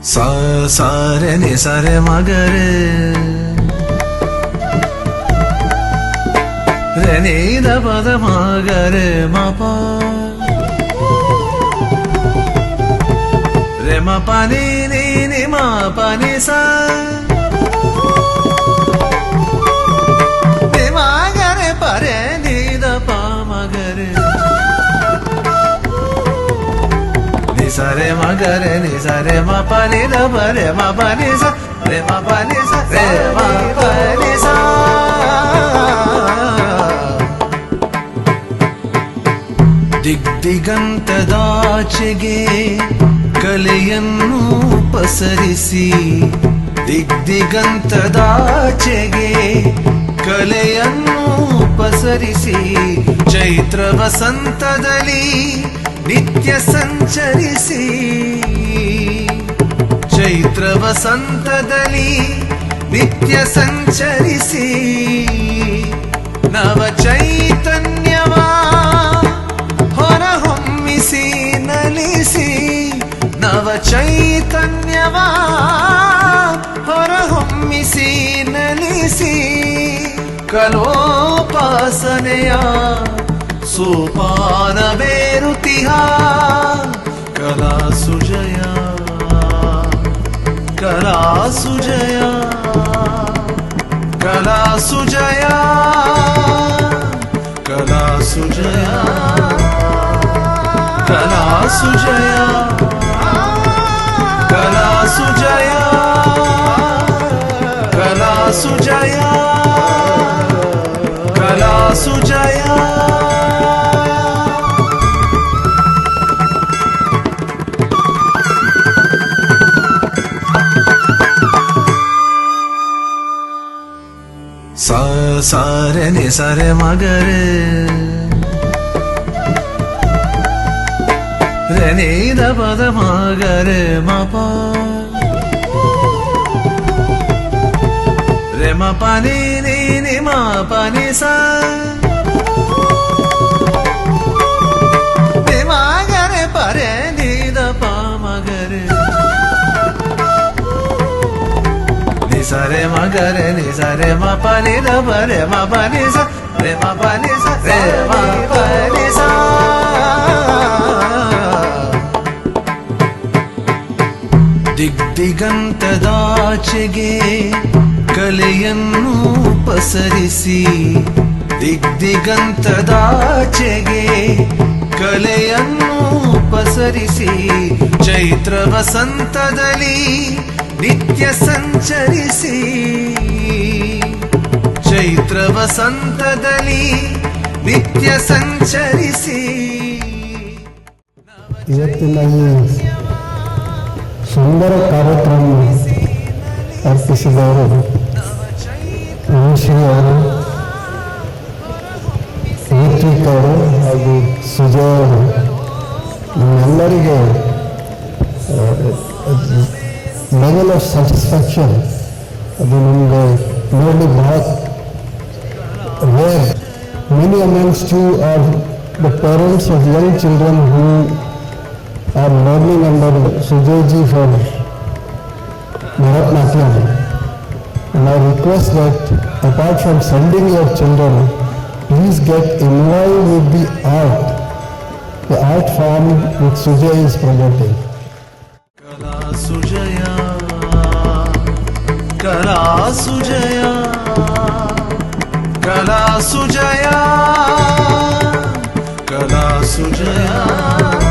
सा सा रे नि सा रे म ग रे रे नि द प द म ग रे म प रे म प नि नि नि म प नि सा नि म ग रे प रे नि द प म ग रे सा रे म ग रे नि सा रे म प नि द प रे म प नि सा रे म प नि सा रे म प नि सा ದಿಗ್ದಿಗಂತದಾಚೆಗೆ ಕಲೆಯನ್ನು ಪಸರಿಸಿ ದಿಗ್ದಿಗಂತದಾಚೆಗೆ ಕಲೆಯನ್ನು ಪಸರಿಸಿ ಚೈತ್ರ ವಸಂತದಲ್ಲಿ ನಿತ್ಯ ಸಂಚರಿಸಿ ಚೈತ್ರ ವಸಂತದಲ್ಲಿ ನಿತ್ಯ ಸಂಚರಿಸಿ ನವ ಚೈತನ್ಯವ ಹೊರಹೊಮ್ಮಿಸಿ ನಲಿಸಿ ನವ ಚೈತನ್ಯವ ಹೊರಹೊಮ್ಮಿಸಿ ನಲಿಸಿ ಕಲೋಪಾಸನೆಯ ಸೋಪಾನ ಬೇರುತಿಹ ಕಲಾ ಸುಜಯ ಕಲಾ ಸುಜಯ ಕಲಾ ಸುಜಯ ಕಲಾ ಸುಜಯ ಕಲಾ ಸುಜಯ ಕಲಾ ಸುಜಯ ಕಲಾ ಸುಜಯ ಕಲಾ ಸುಜಯ सा सा रे नि सा रे म ग रे रे नि द प द म ग रे म प रे म प नि नि नि म प नि सा नि म ग रे प रे नि द प म ग रे नि सा रे म ग रे नि सा रे म प नि द प रे म प नि सा रे म प नि सा रे म प नि सा ದಿಗ್ದಿಗಂತದಾಚೆಗೆ ಕಲೆಯನ್ನು ಪಸರಿಸಿ ದಿಗ್ದಿಗಂತದಾಚೆಗೆ ಕಲೆಯನ್ನು ಪಸರಿಸಿ ಚೈತ್ರ ವಸಂತದಲ್ಲಿ ನಿತ್ಯ ಸಂಚರಿಸಿ ಚೈತ್ರ ವಸಂತದಲ್ಲಿ ನಿತ್ಯ ಸಂಚರಿಸಿ ಇವತ್ತಿನ ಈ ಸುಂದರ ಕಾರ್ಯಕ್ರಮ ಅರ್ಪಿಸಿದವರು ಋಷಿ ಅವರು, ಋತ್ವಿಕ್ ಅವರು ಹಾಗೂ ಸುಜಯ್ ಅವರು, ನಮ್ಮೆಲ್ಲರಿಗೆ ಲೆವೆಲ್ ಆಫ್ ಸ್ಯಾಟಿಸ್ಫ್ಯಾಕ್ಷನ್ ಅದು ನಮಗೆ ನೋಡಿ ಬಹಳ rare. Many amongst you are the parents of young children who are learning under Sujayji for Bharatnatyam, and I request that apart from sending your children, please get involved with the art form which Sujay is promoting. Kala Sujaya, Kala Sujaya, Kala Sujaya, Kala Sujaya.